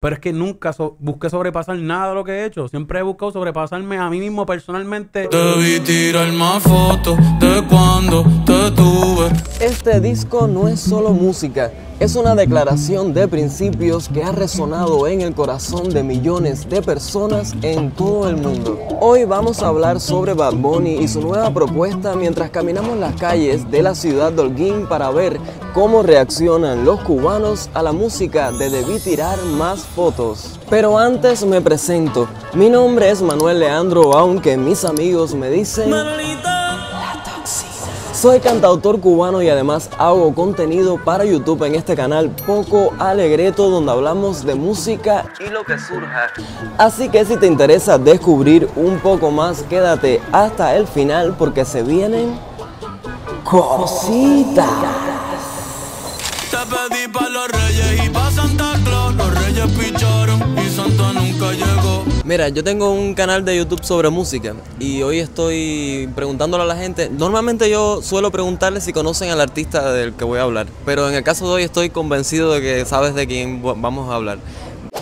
pero es que nunca busqué sobrepasar nada de lo que he hecho. Siempre he buscado sobrepasarme a mí mismo personalmente. Debí tirar más fotos de cuando te tuve. Este disco no es solo música, es una declaración de principios que ha resonado en el corazón de millones de personas en todo el mundo. Hoy vamos a hablar sobre Bad Bunny y su nueva propuesta mientras caminamos las calles de la ciudad de Holguín para ver cómo reaccionan los cubanos a la música de Debí tirar más fotos. Pero antes me presento, mi nombre es Manuel Leandro, aunque mis amigos me dicen La Toxina. Soy cantautor cubano y además hago contenido para YouTube en este canal Poco Alegreto, donde hablamos de música y lo que surja. Así que si te interesa descubrir un poco más, quédate hasta el final porque se vienen cositas. Te pedí pa' los reyes y pa' Santa Claus. Los reyes picharon y Santa nunca llegó. Mira, yo tengo un canal de YouTube sobre música y hoy estoy preguntándole a la gente. Normalmente yo suelo preguntarle si conocen al artista del que voy a hablar, pero en el caso de hoy estoy convencido de que sabes de quién vamos a hablar.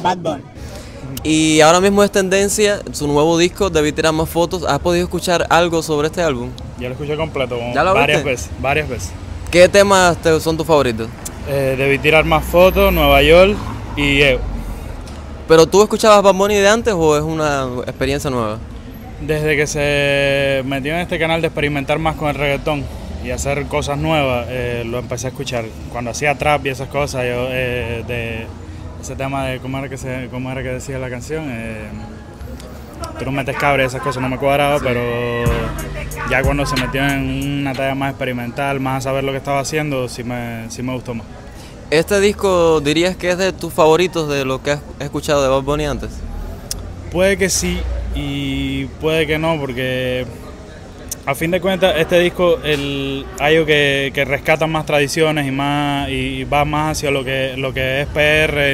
Bad Bunny. Y ahora mismo es tendencia su nuevo disco, Debí tirar más fotos. ¿Has podido escuchar algo sobre este álbum? Yo lo escuché completo ¿Ya lo varias viste? veces. ¿Qué temas son tus favoritos? Debí tirar más fotos, Nueva York y Ego. ¿Pero tú escuchabas Bad Bunny de antes o es una experiencia nueva? Desde que se metió en este canal de experimentar más con el reggaetón y hacer cosas nuevas, lo empecé a escuchar. Cuando hacía trap y esas cosas, yo de ese tema de cómo era que decía la canción, tú no metes cabra y esas cosas no me cuadraba, sí. Pero ya cuando se metió en una talla más experimental, más a saber lo que estaba haciendo, sí me gustó más. ¿Este disco dirías que es de tus favoritos de lo que has escuchado de Bad Bunny antes? Puede que sí y puede que no, porque a fin de cuentas este disco hay algo que rescata más tradiciones y va más hacia lo que es PR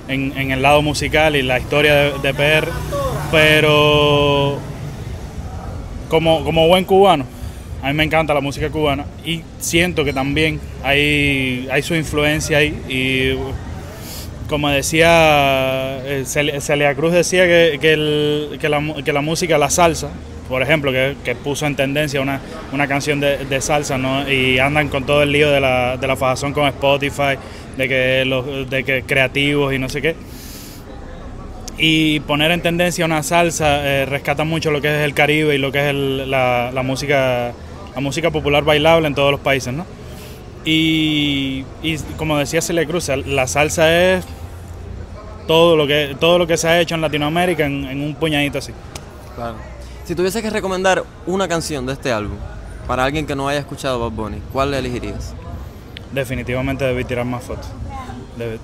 en el lado musical y la historia de PR, pero como buen cubano, a mí me encanta la música cubana y siento que también hay su influencia ahí. Y como decía Celia Cruz, decía que la música, la salsa, por ejemplo, que puso en tendencia una canción de salsa, ¿no? Y andan con todo el lío de la fajazón con Spotify, de que creativos y no sé qué. Y poner en tendencia una salsa rescata mucho lo que es el Caribe y lo que es la música popular bailable en todos los países, ¿no? Y como decía Celia Cruz, la salsa es todo lo que se ha hecho en Latinoamérica en un puñadito así. Claro. Si tuviese que recomendar una canción de este álbum para alguien que no haya escuchado Bad Bunny, ¿cuál le elegirías? Definitivamente Debí tirar más fotos.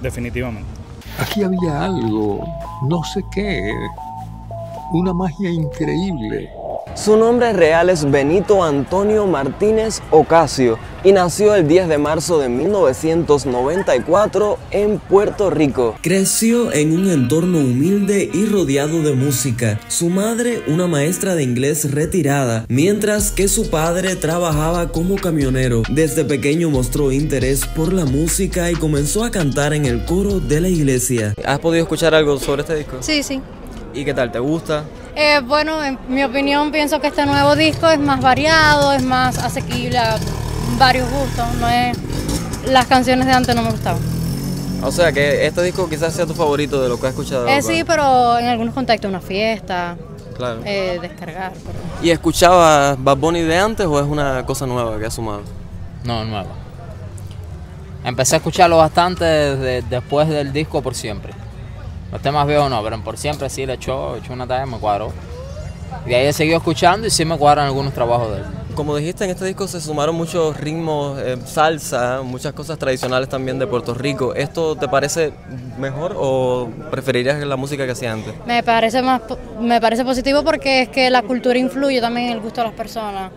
Definitivamente. Aquí había algo, no sé qué, una magia increíble. Su nombre real es Benito Antonio Martínez Ocasio y nació el 10 de marzo de 1994 en Puerto Rico. Creció en un entorno humilde y rodeado de música. Su madre, una maestra de inglés retirada, mientras que su padre trabajaba como camionero. Desde pequeño mostró interés por la música y comenzó a cantar en el coro de la iglesia. ¿Has podido escuchar algo sobre este disco? Sí, sí. ¿Y qué tal? ¿Te gusta? Bueno, en mi opinión pienso que este nuevo disco es más variado, es más asequible a varios gustos. Las canciones de antes no me gustaban. O sea que este disco quizás sea tu favorito de lo que has escuchado. Sí, pero en algunos contextos, una fiesta, claro. Descargar. Pero... ¿Y escuchabas Bad Bunny de antes o es una cosa nueva que has sumado? No, nueva. Empecé a escucharlo bastante después del disco Por Siempre. Los temas viejos no, pero en Por Siempre sí le echó una talla, me cuadró. Y de ahí he seguido escuchando y sí me cuadran algunos trabajos de él. Como dijiste, en este disco se sumaron muchos ritmos, salsa, muchas cosas tradicionales también de Puerto Rico. ¿Esto te parece mejor o preferirías la música que hacía antes? Me parece positivo porque es que la cultura influye también en el gusto de las personas,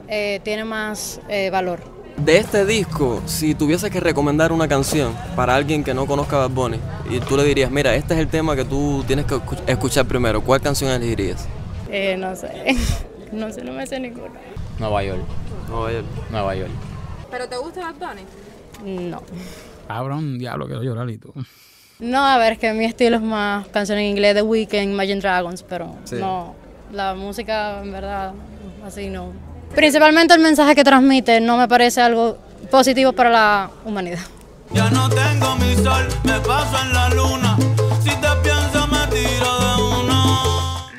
tiene más valor. De este disco, si tuviese que recomendar una canción para alguien que no conozca a Bad Bunny y tú le dirías, mira, este es el tema que tú tienes que escuchar primero, ¿cuál canción elegirías? No sé, no me sé ninguna. Nueva York. Nueva York. ¿Pero te gusta Bad Bunny? No. Cabrón, diablo, quiero llorar y tú. No, a ver, es que mi estilo es más canciones en inglés, The Weeknd, Imagine Dragons, pero Sí. no, la música en verdad, así no. Principalmente el mensaje que transmite no me parece algo positivo para la humanidad. Ya no tengo mi sol, me paso en la luna. Si te piensas me tiro de una.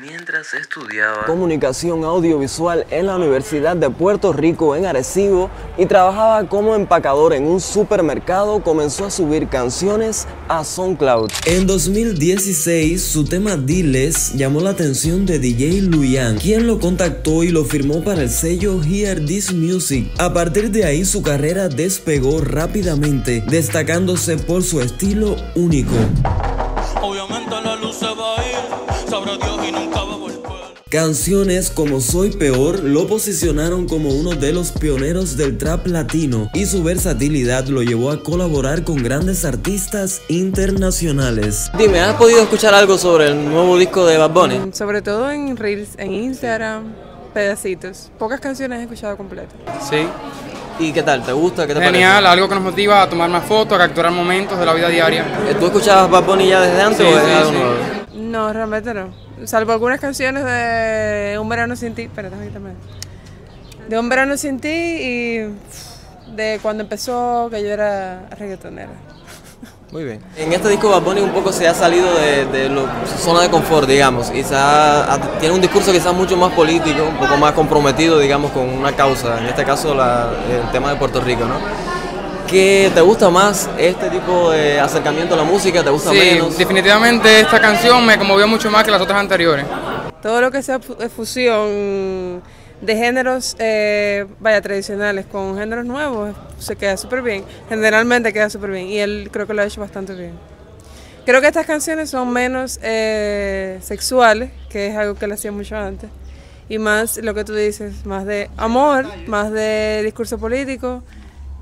Mientras estudiaba comunicación audiovisual en la Universidad de Puerto Rico en Arecibo y trabajaba como empacador en un supermercado, comenzó a subir canciones a SoundCloud. En 2016, su tema Diles llamó la atención de DJ Luyan, quien lo contactó y lo firmó para el sello Hear This Music. A partir de ahí, su carrera despegó rápidamente, destacándose por su estilo único. Obviamente la luz se va a ir, sabrá Dios y nunca va a volver. Canciones como Soy Peor lo posicionaron como uno de los pioneros del trap latino y su versatilidad lo llevó a colaborar con grandes artistas internacionales. Dime, ¿has podido escuchar algo sobre el nuevo disco de Bad Bunny? Sobre todo en Reels, en Instagram, pedacitos. Pocas canciones he escuchado completas. Sí, ¿Y qué tal? ¿Te gusta? ¿Qué te genial, algo que nos motiva a tomar más fotos, a capturar momentos de la vida diaria. parece? ¿Tú escuchabas Bad Bunny ya desde antes Sí, o es sí, algo sí. nuevo? No, realmente no. Salvo algunas canciones de Un Verano Sin Ti. Espérate, ahí también. De Un Verano Sin Ti y de cuando empezó que yo era reggaetonera. Muy bien. En este disco Bad Bunny un poco se ha salido de su zona de confort, digamos, y tiene un discurso quizás mucho más político, un poco más comprometido, digamos, con una causa, en este caso el tema de Puerto Rico, ¿no? ¿Qué te gusta más este tipo de acercamiento a la música? ¿Te gusta Sí, menos? definitivamente esta canción me conmovió mucho más que las otras anteriores. Todo lo que sea fusión de géneros tradicionales con géneros nuevos se queda súper bien. Generalmente queda súper bien y él creo que lo ha hecho bastante bien. Creo que estas canciones son menos sexuales, que es algo que él hacía mucho antes, y más lo que tú dices, más de amor, más de discurso político.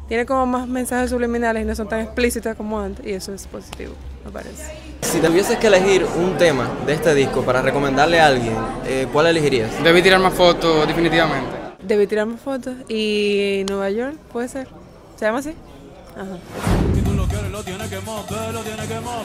Tiene como más mensajes subliminales y no son tan explícitas como antes, y eso es positivo, me parece. Si tuvieses que elegir un tema de este disco para recomendarle a alguien, ¿cuál elegirías? Debí tirar más fotos, definitivamente. Debí tirar más fotos y Nueva York, puede ser. ¿Se llama así? Ajá. Si tú lo quieres, lo tienes que mover, lo tienes que mover.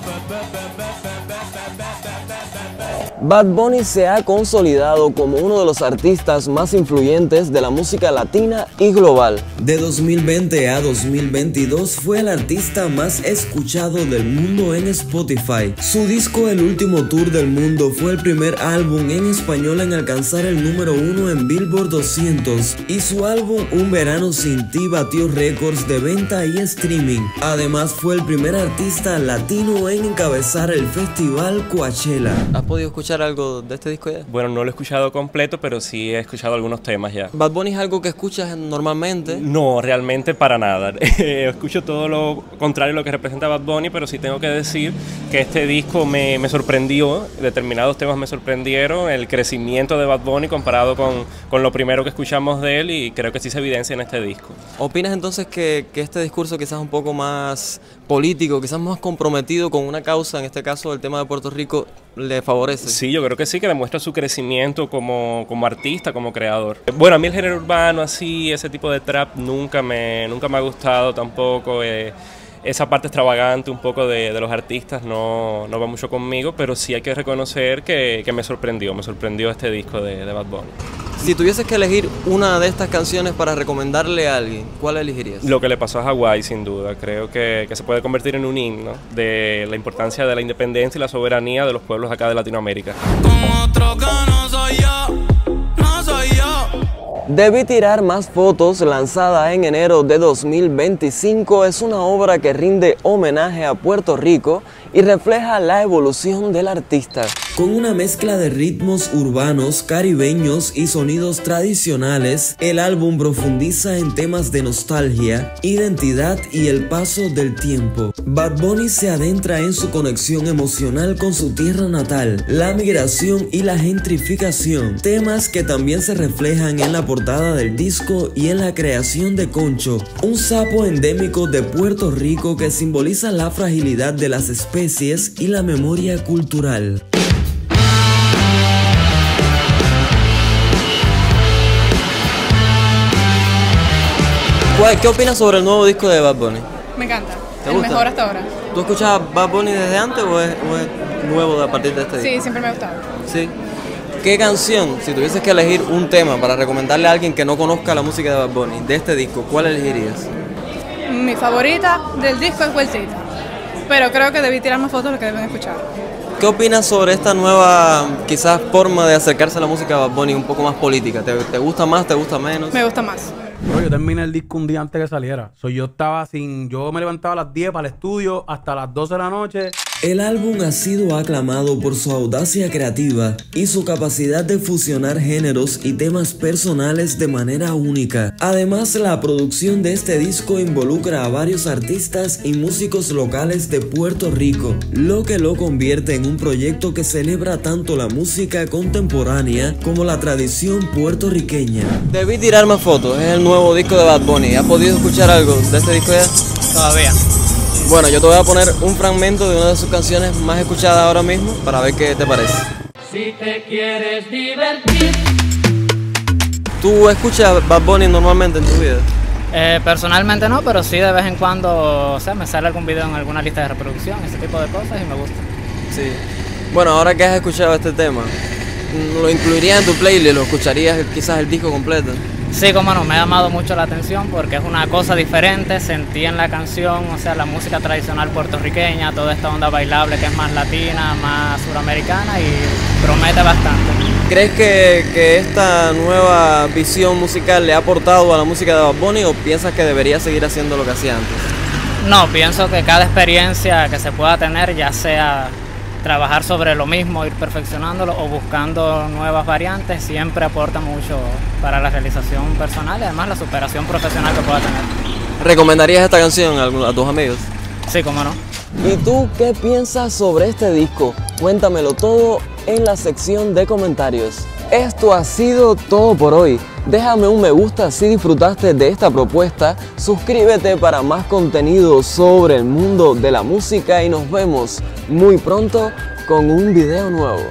Bad Bunny se ha consolidado como uno de los artistas más influyentes de la música latina y global. De 2020 a 2022 fue el artista más escuchado del mundo en Spotify. Su disco El Último Tour del Mundo fue el primer álbum en español en alcanzar el número 1 en Billboard 200 y su álbum Un Verano Sin Ti batió récords de venta y streaming. Además fue el primer artista latino en encabezar el festival Coachella. ¿Has podido escuchar algo de este disco ya? Bueno, no lo he escuchado completo, pero sí he escuchado algunos temas ya. ¿Bad Bunny es algo que escuchas normalmente? No, realmente para nada. Escucho todo lo contrario a lo que representa Bad Bunny, pero sí tengo que decir que este disco me sorprendió, determinados temas me sorprendieron, el crecimiento de Bad Bunny comparado con lo primero que escuchamos de él, y creo que sí se evidencia en este disco. ¿Opinas entonces que este discurso quizás un poco más político, quizás más comprometido con una causa, en este caso el tema de Puerto Rico, le favorece? Sí, yo creo que sí, que demuestra su crecimiento como artista, como creador. Bueno, a mí el género urbano así, ese tipo de trap nunca me ha gustado tampoco. Esa parte extravagante un poco de los artistas no va mucho conmigo, pero sí hay que reconocer que me sorprendió este disco de Bad Bunny. Si tuvieses que elegir una de estas canciones para recomendarle a alguien, ¿cuál elegirías? Lo que le pasó a Hawái, sin duda. Creo que se puede convertir en un himno de la importancia de la independencia y la soberanía de los pueblos acá de Latinoamérica. Con otro que no soy yo, no soy yo. Debí tirar más fotos, lanzada en enero de 2025, es una obra que rinde homenaje a Puerto Rico y refleja la evolución del artista. Con una mezcla de ritmos urbanos, caribeños y sonidos tradicionales, el álbum profundiza en temas de nostalgia, identidad y el paso del tiempo. Bad Bunny se adentra en su conexión emocional con su tierra natal, la migración y la gentrificación, temas que también se reflejan en la portada del disco y en la creación de Concho, un sapo endémico de Puerto Rico que simboliza la fragilidad de las especies y la memoria cultural. ¿Qué opinas sobre el nuevo disco de Bad Bunny? Me encanta. ¿Te El gusta? mejor hasta ahora. ¿Tú escuchabas Bad Bunny desde antes o es nuevo a partir de este disco? Sí, siempre me ha gustado. Sí. ¿Qué canción, si tuvieses que elegir un tema para recomendarle a alguien que no conozca la música de Bad Bunny, de este disco, cuál elegirías? Mi favorita del disco es Vueltita, pero creo que debí tirar más fotos de lo que deben escuchar. ¿Qué opinas sobre esta nueva, quizás, forma de acercarse a la música de Bad Bunny un poco más política? ¿Te gusta más, te gusta menos? Me gusta más. Bro, yo terminé el disco un día antes que saliera. Yo me levantaba a las 10 para el estudio hasta las 12 de la noche. El álbum ha sido aclamado por su audacia creativa y su capacidad de fusionar géneros y temas personales de manera única. Además, la producción de este disco involucra a varios artistas y músicos locales de Puerto Rico, lo que lo convierte en un proyecto que celebra tanto la música contemporánea como la tradición puertorriqueña. Debí tirar más fotos, es el nuevo disco de Bad Bunny. ¿Has podido escuchar algo de este disco ya? Todavía. Bueno, yo te voy a poner un fragmento de una de sus canciones más escuchadas ahora mismo para ver qué te parece. Si te quieres divertir. ¿Tú escuchas Bad Bunny normalmente en tu vida? Personalmente no, pero sí de vez en cuando, o sea, me sale algún video en alguna lista de reproducción, ese tipo de cosas y me gusta. Sí. Bueno, ahora que has escuchado este tema, ¿lo incluirías en tu playlist? ¿Lo escucharías quizás el disco completo? Sí, como no, me ha llamado mucho la atención porque es una cosa diferente, sentí en la canción, o sea, la música tradicional puertorriqueña, toda esta onda bailable que es más latina, más suramericana y promete bastante. ¿Crees que esta nueva visión musical le ha aportado a la música de Bad Bunny o piensas que debería seguir haciendo lo que hacía antes? No, pienso que cada experiencia que se pueda tener, ya sea trabajar sobre lo mismo, ir perfeccionándolo o buscando nuevas variantes, siempre aporta mucho para la realización personal y además la superación profesional que pueda tener. ¿Recomendarías esta canción a tus amigos? Sí, cómo no. ¿Y tú qué piensas sobre este disco? Cuéntamelo todo en la sección de comentarios. Esto ha sido todo por hoy. Déjame un me gusta si disfrutaste de esta propuesta, suscríbete para más contenido sobre el mundo de la música y nos vemos muy pronto con un video nuevo.